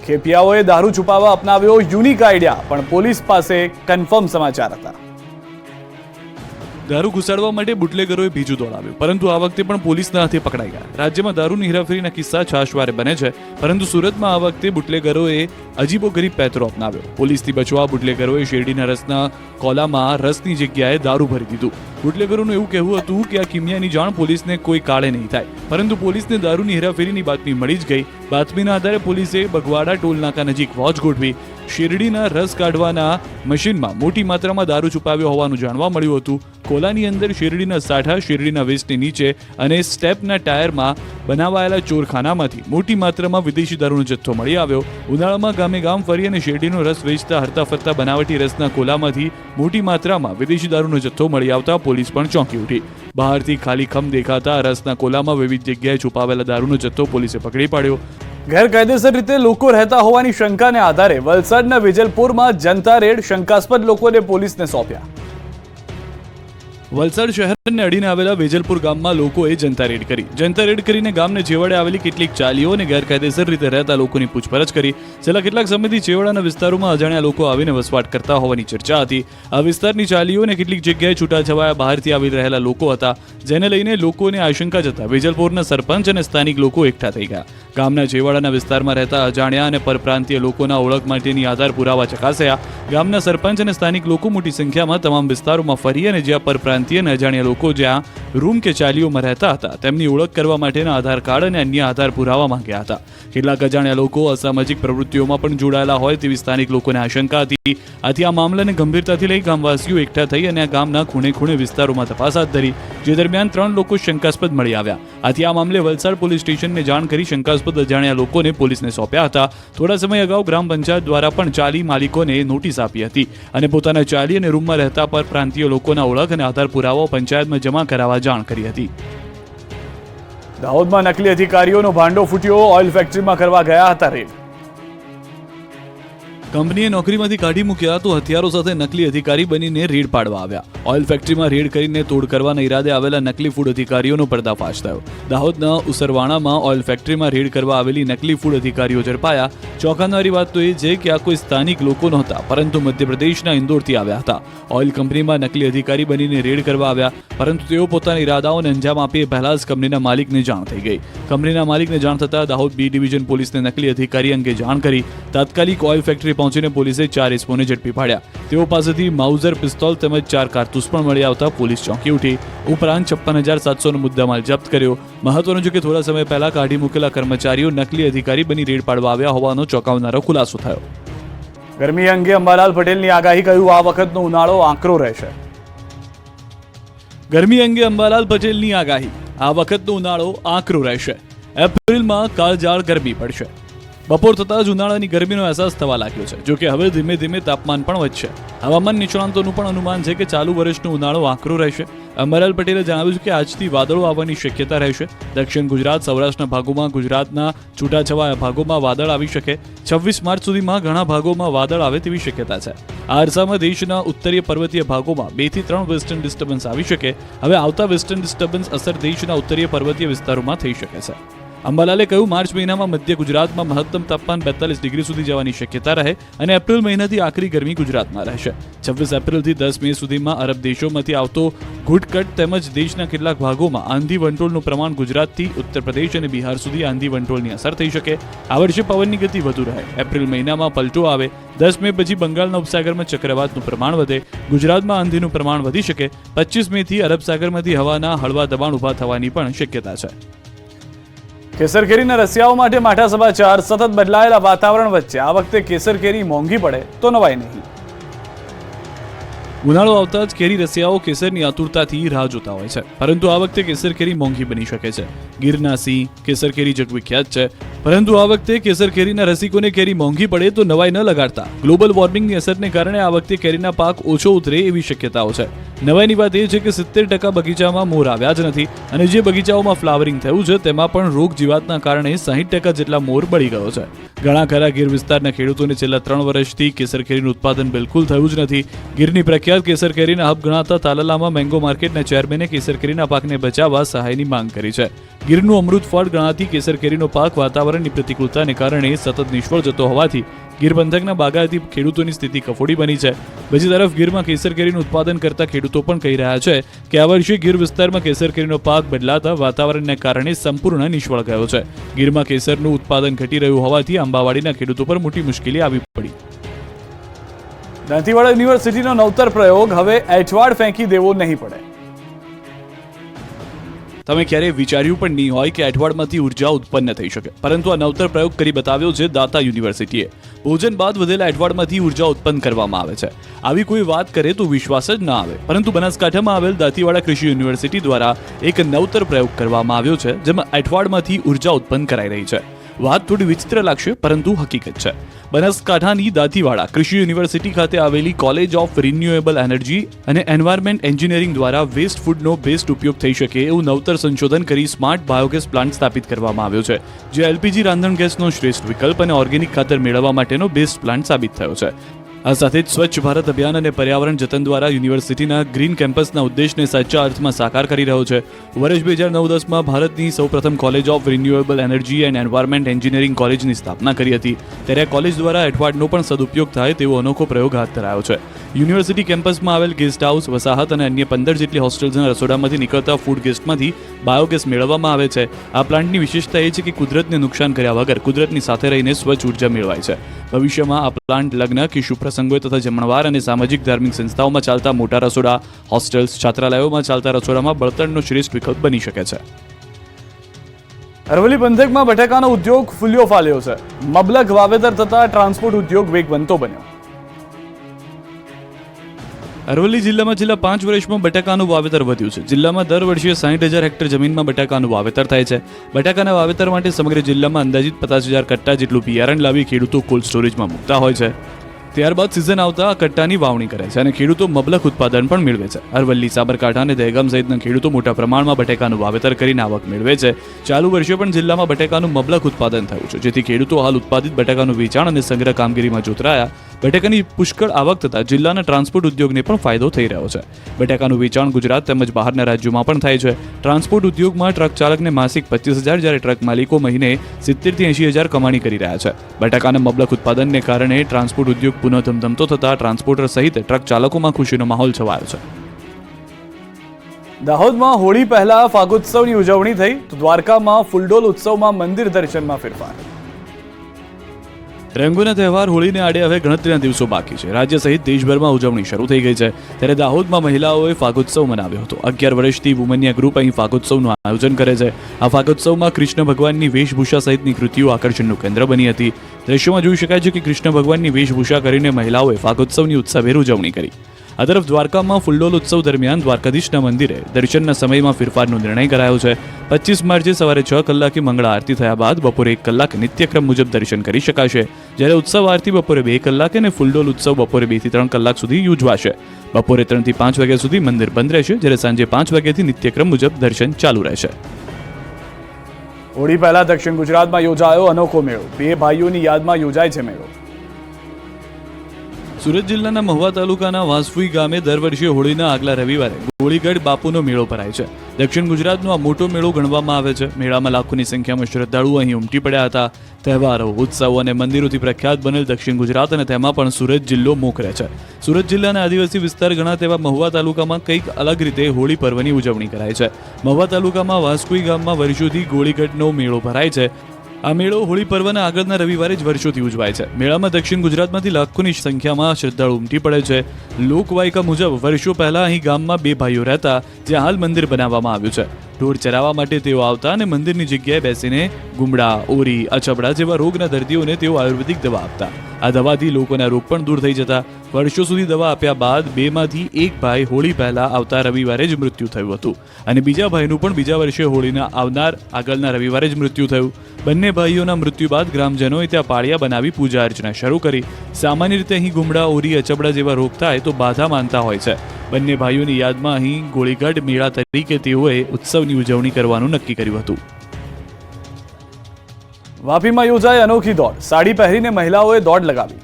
ખેપિયાઓએ દારૂ છુપાવવા અપનાવ્યો યુનિક આઈડિયા, પણ પોલીસ પાસે કન્ફર્મ સમાચાર હતા. દારૂ ઘુસાડવા માટે બુટલેગરોએ બીજું દોડાવ્યું, પરંતુ આ વખતે પણ પોલીસના હાથે પકડાઈ ગયા. રાજ્યમાં દારૂની હેરાફેરીના કિસ્સા છાશવારે બને છે, પરંતુ સુરતમાં આ વખતે બુટલેગરોએ અજીબોગરીબ પેતરો અપનાવ્યો. પોલીસથી બચવા બુટલેગરોએ શેરડીના રસના કોલામાં રસની જગ્યાએ દારૂ ભરી દીધું. બુટલેગરોનું એવું કહેવું હતું કે આ કિમિયાની જાણ પોલીસને કોઈ કાળે નહીં થાય, પરંતુ પોલીસને દારૂની હેરાફેરીની બાતમી મળી જ ગઈ. બાતમીના આધારે પોલીસે બગવાડા ટોલ નાકા નજીક વોચ ગોઠવી શેરડીના રસ કાઢવાના મશીનમાં મોટી માત્રામાં દારૂ છુપાવ્યો હોવાનું જાણવા મળ્યું હતું. કોલાની અંદર શેરડીના સાઠા, શેરડીના વેસ્ટની નીચે અને સ્ટેપના ટાયરમાં બનાવાયેલા ચોરખાનામાંથી મોટી માત્રામાં વિદેશી દારૂનો જથ્થો મળી આવ્યો. ઉનાળામાં ગામે ગામ ફરી અને શેરડીનો રસ વેચતા હરતા ફરતા બનાવટી રસના કોલામાંથી મોટી માત્રામાં વિદેશી દારૂનો જથ્થો મળી આવતા પોલીસ પણ ચોંકી ઉઠી. બહારથી ખાલી ખમ દેખાતા રસના કોલામાં વિવિધ જગ્યાએ છુપાવેલા દારૂનો જથ્થો પોલીસે પકડી પાડ્યો. ગેરકાયદેસર રીતે લોકો રહેતા હોવાની શંકાને આધારે વલસાડના વેજલપુરમાં જનતા રેડ, શંકાસ્પદ લોકોને પોલીસને સોંપ્યા. વલસાડ શહેરને અડીને આવેલા વેજલપુર ગામમાં લોકોએ જનતા રેડ કરી. જનતા રેડ કરીને ગામને છેવાડે આવેલી કેટલીક ચાલીઓ અને ગેરકાયદેસર રીતે રહેતા લોકોની પૂછપરછ કરી. છેલ્લા કેટલાક સમયથી છેવાડાના વિસ્તારોમાં અજાણ્યા લોકો આવીને વસવાટ કરતા હોવાની ચર્ચા હતી. આ વિસ્તારની ચાલીઓ અને કેટલીક જગ્યાએ છૂટાછવાયા બહારથી આવી રહેલા લોકો હતા, જેને લઈને લોકોને આશંકા જતા વેજલપુરના સરપંચ અને સ્થાનિક લોકો એકઠા થઈ ગયા. ગામના છેવાડાના વિસ્તારમાં રહેતા અજાણ્યા અને પરપ્રાંતીય લોકોના ઓળખ માટેની આધાર પુરાવા ચકાસ્યા. ગામના સરપંચ અને સ્થાનિક લોકો મોટી સંખ્યામાં તમામ વિસ્તારોમાં ફરી અને જ્યાં પરપ્રાંતીય અને અજાણ્યા લોકો જ્યાં રૂમ કે ચાલીઓમાં રહેતા હતા તેમની ઓળખ કરવા માટેના આધાર કાર્ડ અને અન્ય આધાર પુરાવા માંગ્યા હતા. કેટલાક અજાણ્યા લોકો અસામાજિક પ્રવૃત્તિઓમાં પણ જોડાયેલા હોય તેવી સ્થાનિક લોકોને આશંકા હતી. આથી આ મામલાને ગંભીરતાથી લઈ ગામવાસીઓ એકઠા થઈ અને આ ગામના ખૂણે ખૂણે વિસ્તારોમાં તપાસ હાથ ધરી, જે દરમિયાન 3 લોકો શંકાસ્પદ મળી આવ્યા. આથી આ મામલે વલસાડ પોલીસ સ્ટેશનને જાણ કરી શંકાસ્પદ અજાણ્યા લોકોને પોલીસને સોંપ્યા હતા. થોડા સમય અગાઉ ગ્રામ પંચાયત દ્વારા પણ ચાલી માલિકોને નોટિસ આપી હતી અને પોતાના ચાલી અને રૂમમાં રહેતા પરપ્રાંતીય લોકોના ઓળખ અને આધાર પુરાવાઓ પંચાયતમાં જમા કરાવવા જાણ કરી હતી. દાહોદમાં નકલી અધિકારીઓનો ભાંડો ફૂટ્યો, ઓઇલ ફેક્ટરીમાં કરવા ગયા હતા રેડ. કંપનીએ નોકરીમાંથી કાઢી મૂક્યા તો હથિયારો સાથે નકલી અધિકારી બનીને રેડ પાડવા આવ્યા. ઓઇલ ફેક્ટરીમાં રેડ કરીને તોડ કરવાના ઈરાદે આવેલા નકલી ફૂડ અધિકારીઓનો પર્દાફાશ થયો. દાહોદના ઉસરવાણામાં ઓઇલ ફેક્ટરીમાં રેડ કરવા આવેલી નકલી ફૂડ અધિકારીઓ ઝડપાયા. ચોંકાવનારી વાત તો એ છે કે આ કોઈ સ્થાનિક લોકો નહોતા, પરંતુ મધ્યપ્રદેશના ઇન્દોરથી આવ્યા હતા. ઓઇલ કંપનીમાં નકલી અધિકારી બનીને રેડ કરવા આવ્યા, પરંતુ તેઓ પોતાના ઈરાદાઓને અંજામ આપી પહેલા જ કંપનીના માલિકને જાણ થઈ ગઈ. કંપનીના માલિકને જાણ થતાં દાહોદ બી ડિવિઝન પોલીસને નકલી અધિકારી અંગે જાણ કરી. તાત્કાલિક ઓઇલ ફેક્ટરી પહોંચીને પોલીસે 4 ઇસમોને ઝડપી પાડ્યા. તેઓ પાસેથી માઉઝર પિસ્તોલ તેમજ 4 કારતૂસ પણ મળી આવતા પોલીસ ચોંકી ઉઠી. ઉપરાંત 56,700નો મુદ્દામાલ જપ્ત કર્યો. મહત્વનું છે કે થોડા સમય પહેલા કાઢી મૂકેલા કર્મચારીઓ નકલી અધિકારી બની રેડ પાડવા આવ્યા હોવાનો ચોંકાવનારો ખુલાસો થયો. ગરમી અંગે અંબાલાલ પટેલની આગાહી, કહ્યું આ વખતનો ઉનાળો આકરો રહેશે. ગરમી અંગે અંબાલાલ પટેલની આગાહી, આ વખતનો ઉનાળો આકરો રહેશે. એપ્રિલમાં કાળઝાળ ગરમી પડશે. બપોર થતાં જ ઉનાળાની ગરમીનો અહેસાસ થવા લાગ્યો છે. જોકે હવે ધીમે ધીમે તાપમાન પણ વધશે. હવામાન નિષ્ણાંતોનું પણ અનુમાન છે કે ચાલુ વર્ષનો ઉનાળો આકરો રહેશે. અંબાલાલ પટેલે જણાવ્યું છે કે આજથી વાદળો આવવાની શક્યતા રહેશે. દક્ષિણ ગુજરાત, સૌરાષ્ટ્રના ભાગોમાં, ગુજરાતના છૂટાછવાયા ભાગોમાં વાદળ આવી શકે. 26 માર્ચ સુધીમાં ઘણા ભાગોમાં વાદળ આવે તેવી શક્યતા છે. આ અરસામાં દેશના ઉત્તરીય પર્વતીય ભાગોમાં 2 થી 3 વેસ્ટર્ન ડિસ્ટર્બન્સ આવી શકે. હવે આવતા વેસ્ટર્ન ડિસ્ટર્બન્સ અસર દેશના ઉત્તરીય પર્વતીય વિસ્તારોમાં થઈ શકે છે. અંબાલાલે કહ્યું, માર્ચ મહિનામાં મધ્ય ગુજરાતમાં મહત્તમ તાપમાન 42 ડિગ્રી સુધી જવાની શક્યતા રહે અને એપ્રિલ મહિનાથી આખરી ગરમી ગુજરાતમાં રહેશે. 26 એપ્રિલથી 10 મે સુધીમાં અરબ દેશોમાંથી આવતો ઘૂંટકટ તેમજ દેશના કેટલાક ભાગોમાં આંધી વંટોળનું પ્રમાણ ગુજરાતથી ઉત્તર પ્રદેશ અને બિહાર સુધી આંધી વંટોળની અસર થઈ શકે. આ વર્ષે પવનની ગતિ વધુ રહે. એપ્રિલ મહિનામાં પલટો આવે. 10 મે પછી બંગાળના ઉપસાગરમાં ચક્રવાતનું પ્રમાણ વધે. ગુજરાતમાં આંધીનું પ્રમાણ વધી શકે. 25 મે થી અરબ સાગરમાંથી હવાના હળવા દબાણ ઊભા થવાની પણ શક્યતા છે. કેસર કેરીના રસિયાઓ માટે માઠા સમાચાર. સતત બદલાયેલા વાતાવરણ વચ્ચે આ વખતે કેસર કેરી મોંઘી પડે તો નવાઈ નહીં. ઉનાળો આવતા જ કેરી રસિયાઓ કેસરની આતુરતાથી રાહ જોતા હોય છે, પરંતુ આ વખતે કેસર કેરી મોંઘી બની શકે છે. ગીરના સિંહ કેસર કેરી જગવિખ્યાત છે, પરંતુ આ વખતે કેસર કેરીના રસિકોને કેરી મોંઘી પડે તો નવાઈ ન લગાડતા ગ્લોબલ વોર્મિંગની અસરને કારણે આ વખતે કેરીના પાક ઓછો ઉતરે એવી શક્યતાઓ છે. નવાઈની વાત એ છે કે 70% બગીચામાં મોર આવ્યા જ નથી અને જે બગીચાઓમાં ફ્લાવરિંગ થયું છે તેમાં પણ રોગ જીવાતના કારણે 60% જેટલા મોર બળી ગયો છે. ઘણા ખરા ગીર વિસ્તારના ખેડૂતોને છેલ્લા 3 વર્ષથી કેસર કેરીનું ઉત્પાદન બિલકુલ થયું જ નથી. ગીરની પ્રખ્યાત કેસર કેરીના હબ ગણાતા તાલાલામાં મેંગો માર્કેટના ચેરમેને કેસર કેરીના પાકને બચાવવા સહાયની માંગ કરી છે. ગીરનું અમૃત ફળ ગણાતી કેસર કેરીનો પાક વાતાવરણની પ્રતિકૂળતાને કારણે સતત નિષ્ફળ જતો હોવાથી ગીર પંથકના બાગાયતી ખેડૂતોની સ્થિતિ કફોડી બની છે. બીજી તરફ ગીરમાં કેસર કેરીનું ઉત્પાદન કરતા ખેડૂતો પણ કહી રહ્યા છે કે આ વર્ષે ગીર વિસ્તારમાં કેસર કેરીનો પાક બદલાતા વાતાવરણને કારણે સંપૂર્ણ નિષ્ફળ ગયો છે. ગીરમાં કેસરનું ઉત્પાદન ઘટી રહ્યું હોવાથી આંબાવાડીના ખેડૂતો પર મોટી મુશ્કેલી આવી પડી. દાંતીવાડા યુનિવર્સિટીનો નવતર પ્રયોગ, હવે એઠવાડ ફેંકી દેવો નહીં પડે. તમે ક્યારેય વિચાર્યું પણ નહીં હોય કે એઠવાડમાંથી ઉર્જા ઉત્પન્ન થઈ શકે, પરંતુ આ નવતર પ્રયોગ કરી બતાવ્યો છે દાતા યુનિવર્સિટીએ. ભોજન બાદ વધેલા એઠવાડમાંથી ઉર્જા ઉત્પન્ન કરવામાં આવે છે. આવી કોઈ વાત કરે તો વિશ્વાસ જ ના આવે, પરંતુ બનાસકાંઠામાં આવેલ દાંતીવાડા કૃષિ યુનિવર્સિટી દ્વારા એક નવતર પ્રયોગ કરવામાં આવ્યો છે, જેમાં એઠવાડમાંથી ઉર્જા ઉત્પન્ન કરાઈ રહી છે. વાત થોડી વિચિત્ર લાગશે, પરંતુ હકીકત છે. બનાસકાંઠાની દાંતીવાડા કૃષિ યુનિવર્સિટી ખાતે આવેલી કોલેજ ઓફ રિન્યુએબલ એનર્જી અને એન્વાયરમેન્ટ એન્જિનિયરિંગ દ્વારા વેસ્ટ ફૂડનો બેસ્ટ ઉપયોગ થઈ શકે એવું નવતર સંશોધન કરી સ્માર્ટ બાયોગેસ પ્લાન્ટ સ્થાપિત કરવામાં આવ્યો છે, જે એલપીજી રાંધણ ગેસનો શ્રેષ્ઠ વિકલ્પ અને ઓર્ગેનિક ખાતર મેળવવા માટેનો બેસ્ટ પ્લાન્ટ સાબિત થયો છે. આ સાથે જ સ્વચ્છ ભારત અભિયાન અને પર્યાવરણ જતન દ્વારા યુનિવર્સિટીના ગ્રીન કેમ્પસના ઉદ્દેશને સાચા અર્થમાં સાકાર કરી રહ્યો છે. વર્ષ 2009-10માં ભારતની સૌપ્રથમ college of renewable energy and environment engineering કોલેજની સ્થાપના કરી હતી. ત્યારે આ કોલેજ દ્વારા એઠવાડનો પણ સદુપયોગ થાય તેવો અનોખો પ્રયોગ હાથ ધરાયો છે. યુનિવર્સિટી કેમ્પસમાં આવેલ ગેસ્ટ હાઉસ, વસાહત અને અન્ય 15 જેટલી હોસ્ટેલ્સના રસોડામાંથી નીકળતા ફૂડ ગેસ્ટમાંથી બાયોગેસ મેળવવામાં આવે છે. આ પ્લાન્ટની વિશેષતા એ છે કે કુદરતને નુકસાન કર્યા વગર કુદરતની સાથે રહીને સ્વચ્છ ઉર્જા મેળવાય છે. ભવિષ્યમાં આ પ્લાન્ટ લગ્ન કે શુભ પ્રસંગો તથા જમણવાર અને સામાજિક ધાર્મિક સંસ્થાઓમાં ચાલતા મોટા રસોડા, હોસ્ટેલ્સ, છાત્રાલયોમાં ચાલતા રસોડામાં બળતણનો શ્રેષ્ઠ વિકલ્પ બની શકે છે. અરવલ્લી પંથકમાં બટાકાનો ઉદ્યોગ ફૂલ્યો ફાલ્યો છે. મબલખ વાવેતર થતા ટ્રાન્સપોર્ટ ઉદ્યોગ વેગવંતો બન્યો. અરવલ્લી જિલ્લામાં છેલ્લા 5 વર્ષમાં બટાકાનું વાવેતર વધ્યું છે. જિલ્લામાં દર વર્ષે 60,000 હેક્ટર જમીનમાં બટાકાનું વાવેતર થાય છે. બટાકાના વાવેતર માટે સમગ્ર જિલ્લામાં અંદાજિત 50,000 કટ્ટા જેટલું બિયારણ લાવી ખેડૂતો કોલ્ડ સ્ટોરેજમાં મૂકતા હોય છે. ત્યારબાદ સિઝન આવતા આ કટ્ટાની વાવણી કરે છે અને ખેડૂતો મબલખ ઉત્પાદન પણ મેળવે છે. અરવલ્લી, સાબરકાંઠા અને દહેગામ સહિતના ખેડૂતો મોટા પ્રમાણમાં બટાકાનું વાવેતર કરીને આવક મેળવે છે. ચાલુ વર્ષે પણ જિલ્લામાં બટાકાનું મબલખ ઉત્પાદન થયું છે, જેથી ખેડૂતો હાલ ઉત્પાદિત બટાકાનું વેચાણ અને સંગ્રહ કામગીરીમાં જોતરાયા. બટાકાની પુષ્કળ આવક થતાં જિલ્લાના ટ્રાન્સપોર્ટ ઉદ્યોગને પણ ફાયદો થઈ રહ્યો છે. બટાકાનું વેચાણ ગુજરાત તેમજ બહારના રાજ્યોમાં પણ થાય છે. ટ્રાન્સપોર્ટ ઉદ્યોગમાં ટ્રક ચાલકને માસિક 25,000, જ્યારે ટ્રક માલિકો મહિને 70,000 થી 80,000 કમાણી કરી રહ્યા છે. બટાકાના મબલખ ઉત્પાદનને કારણે ટ્રાન્સપોર્ટ ઉદ્યોગ પુનઃ ધમધમતો થતા ટ્રાન્સપોર્ટર સહિત ટ્રક ચાલકોમાં ખુશીનો માહોલ છવાયો છે. દાહોદમાં હોળી પહેલા ફાગોત્સવની ઉજવણી થઈ, તો દ્વારકામાં ફૂલડોલ ઉત્સવમાં મંદિર દર્શનમાં ફેરફાર. રંગોના તહેવાર હોળીને આડે હવે ગણતરીના દિવસો બાકી છે. રાજ્ય સહિત દેશભરમાં ઉજવણી શરૂ થઈ ગઈ છે. ત્યારે દાહોદમાં મહિલાઓએ ફાગોત્સવ મનાવ્યો હતો. 11 વર્ષથી વુમનિયા ગ્રુપ અહીં ફાગોત્સવનું આયોજન કરે છે. આ ફાગોત્સવમાં કૃષ્ણ ભગવાનની વેશભૂષા સહિતની કૃતિઓ આકર્ષણનું કેન્દ્ર બની હતી. દ્રશ્યોમાં જોઈ શકાય છે કે કૃષ્ણ ભગવાનની વેશભૂષા કરીને મહિલાઓએ ફાગોત્સવની ઉત્સાહભેર ઉજવણી કરી. આ તરફ દ્વારકામાં ફૂલડોલ ઉત્સવ દરમિયાન દ્વારકાધીશના મંદિરે દર્શનના સમયમાં ફેરફારનો નિર્ણય કરાયો છે. 25 માર્ચે સવારે 6 કલાકે મંગળા આરતી થયા બાદ બપોરે 1 કલાકે નિત્યક્રમ મુજબ દર્શન કરી શકાશે, જ્યારે ઉત્સવ આરતી બપોરે 2 કલાકે અને ફૂલડોલ ઉત્સવ બપોરે 2 થી 3 કલાક સુધી યોજવાશે. બપોરે 3 થી 5 વાગ્યા સુધી મંદિર બંધ રહેશે, જ્યારે સાંજે 5 વાગ્યાથી નિત્યક્રમ મુજબ દર્શન ચાલુ રહેશે. હોળી પહેલા દક્ષિણ ગુજરાતમાં યોજાયો અનોખો મેળો. 2 ભાઈઓની યાદમાં યોજાય છે મેળો. સુરત જિલ્લાના મહુવા તાલુકાના વાસફુઈ ગામે દર વર્ષે હોળીના આગલા રવિવારે ગોળીગઢ બાપુનો મેળો ભરાય છે. દક્ષિણ ગુજરાતનો આ મોટો મેળો ગણવામાં આવે છે. મેળામાં લાખોની સંખ્યામાં શ્રદ્ધાળુઓ અહીં ઉમટી પડ્યા હતા. તહેવારો, ઉત્સવો અને મંદિરોથી પ્રખ્યાત બનેલ દક્ષિણ ગુજરાત અને તેમાં પણ સુરત જિલ્લો મોખરે છે. સુરત જિલ્લાના આદિવાસી વિસ્તાર ગણાતા તેવા મહુવા તાલુકામાં કંઈક અલગ રીતે હોળી પર્વની ઉજવણી કરાય છે. મહુવા તાલુકામાં વાસફુઈ ગામમાં વર્ષોથી ગોળીગઢનો મેળો ભરાય છે. આ મેળો હોળી પર્વના આગળના રવિવારે જ વર્ષોથી ઉજવાય છે. મેળામાં દક્ષિણ ગુજરાતમાંથી લાખોની સંખ્યામાં શ્રદ્ધાળુ ઉમટી પડે છે. લોકવાયકા મુજબ વર્ષો પહેલા અહીં ગામમાં 2 ભાઈઓ રહેતા, જ્યાં હાલ મંદિર બનાવવામાં આવ્યું છે. ઢોર ચરાવવા માટે તેઓ આવતા અને મંદિરની જગ્યાએ બેસીને ગુમડા, ઓરી, અછબડા જેવા રોગના દર્દીઓને તેઓ આયુર્વેદિક દવા આપતા. આ દવાથી લોકોના રોગ પણ દૂર થઈ જતા. વર્ષો સુધી દવા આપ્યા બાદ 2માંથી એક ભાઈ હોળી પહેલા આવતા રવિવારે જ મૃત્યુ થયું હતું અને બીજા ભાઈનું પણ બીજા વર્ષે હોળીના આવનાર આગળના રવિવારે જ મૃત્યુ થયું. બંને ભાઈઓના મૃત્યુ બાદ ગ્રામજનોએ ત્યાં પાળિયા બનાવી પૂજા અર્ચના શરૂ કરી. સામાન્ય રીતે અહીં ગુમડા, ઓરી, અચબડા જેવા રોગ થાય તો બાધા માનતા હોય છે. બંને ભાઈઓની યાદમાં અહીં ગોળીગઢ મેળા તરીકે તેઓએ ઉત્સવની ઉજવણી કરવાનું નક્કી કર્યું હતું. વાપીમાં યોજાઈ અનોખી દોડ, સાડી પહેરીને મહિલાઓએ દોડ લગાવી.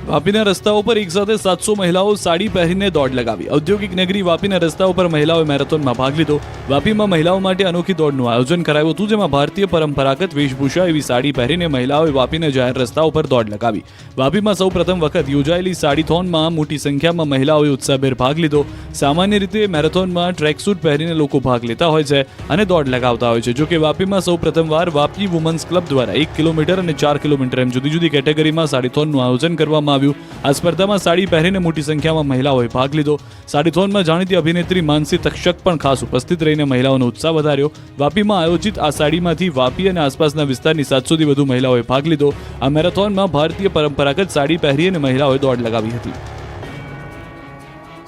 વાપીના રસ્તાઓ પર એક સાથે 700 મહિલાઓ સાડી પહેરીને દોડ લગાવી. ઔદ્યોગિક નગરી વાપીના રસ્તાઓ પર મહિલાઓએ મેરેથોનમાં ભાગ લીધો. વાપીમાં મહિલાઓ માટે અનોખી દોડનું આયોજન કરાયું હતું, જેમાં ભારતીય પરંપરાગત વેશભૂષા એવી સાડી પહેરીને મહિલાઓએ વાપીના જાહેર રસ્તાઓ પર દોડ લગાવી. વાપીમાં સૌ પ્રથમ વખત યોજાયેલી સાડીથોનમાં મોટી સંખ્યામાં મહિલાઓએ ઉત્સાહભેર ભાગ લીધો. સામાન્ય રીતે મેરેથોનમાં ટ્રેકસૂટ પહેરીને લોકો ભાગ લેતા હોય છે અને દોડ લગાવતા હોય છે. જોકે વાપીમાં સૌ પ્રથમવાર વાપી વુમન્સ ક્લબ દ્વારા 1 કિલોમીટર અને 4 કિલોમીટર એમ જુદી જુદી કેટેગરીમાં સાડીથોનનું આયોજન કરવામાં આવ્યું. આ સ્પર્ધામાં સાડી પહેરીને મોટી સંખ્યામાં મહિલાઓએ ભાગ લીધો. સાડીથોનમાં જાણીતી અભિનેત્રી માનસી તક્ષક પણ ખાસ ઉપસ્થિત રહીને મહિલાઓનો ઉત્સાહ વધાર્યો. વાપીમાં આયોજિત આ સાડીમાંથી વાપી અને આસપાસના વિસ્તારની 700 થી વધુ મહિલાઓએ ભાગ લીધો. આ મેરેથોનમાં ભારતીય પરંપરાગત સાડી પહેરીને મહિલાઓએ દોડ લગાવી હતી.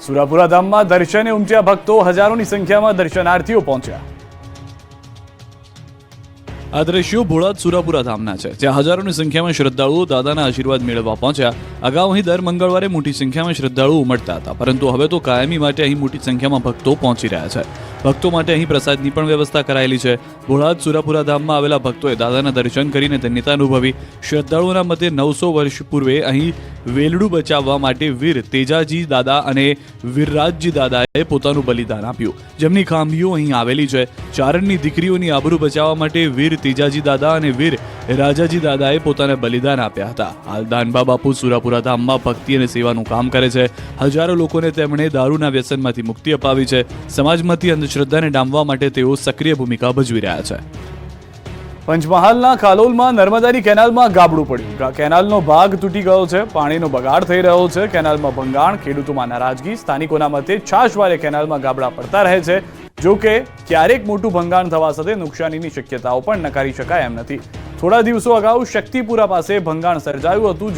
સુરાપુરા ધામમાં દર્શને ઉમટ્યા ભક્તો, હજારોની સંખ્યામાં દર્શનાર્થીઓ પહોંચ્યા. આ દ્રશ્યો ભોળાદ સુરાપુરા ધામના છે, જ્યાં હજારોની સંખ્યામાં શ્રદ્ધાળુઓ દાદાના આશીર્વાદ મેળવવા પહોંચ્યા. અગાઉ અહીં દર મંગળવારે મોટી સંખ્યામાં શ્રદ્ધાળુઓ ઉમટતા હતા, પરંતુ હવે તો કાયમી માટે અહીં મોટી સંખ્યામાં ભક્તો પહોંચી રહ્યા છે. ભક્તો માટે અહીં પ્રસાદની પણ વ્યવસ્થા કરાયેલી છે. ભોળાદ સુરાપુરા ધામમાં આવેલા ભક્તોએ દાદાના દર્શન કરીને ધન્યતા અનુભવી. શ્રદ્ધાળુઓના મતે 900 વર્ષ પૂર્વે અહીં વેલડું બચાવવા માટે વીર તેજાજી દાદા અને વીરરાજજી દાદાએ પોતાનું બલિદાન આપ્યું, જેમની ખાંભીઓ અહીં આવેલી છે. ચારણની દીકરીઓની આબરૂ બચાવવા માટે વીર તેજાજી દાદા અને વીર રાજાજી દાદાએ પોતાના બલિદાન આપ્યા હતા. હાલ દાનબા બાપુ સુરાપુરા ધામમાં ભક્તિ અને સેવાનું કામ કરે છે. હજારો લોકોને તેમણે દારૂના વ્યસનમાંથી મુક્તિ અપાવી છે. સમાજમાંથી અંધશ્રદ્ધાને ડામવા માટે તેઓ સક્રિય ભૂમિકા ભજવી રહ્યા છે. પંચમહાલના કાલોલમાં નર્મદાની કેનાલમાં ગાબડું પડ્યું. કેનાલનો ભાગ તૂટી ગયો છે. પાણીનો બગાડ થઈ રહ્યો છે. કેનાલમાં ભંગાણ, ખેડૂતોમાં નારાજગી. સ્થાનિકોના મતે છાશવારે કેનાલમાં ગાબડા પડતા રહે છે. જો કે ક્યારેક મોટું ભંગાણ થવા સાથે નુકસાનીની શક્યતાઓ પણ નકારી શકાય એમ નથી. થોડા દિવસો અગાઉ શક્તિપુરા પાસે ભંગાણ સર્જાયું હતું.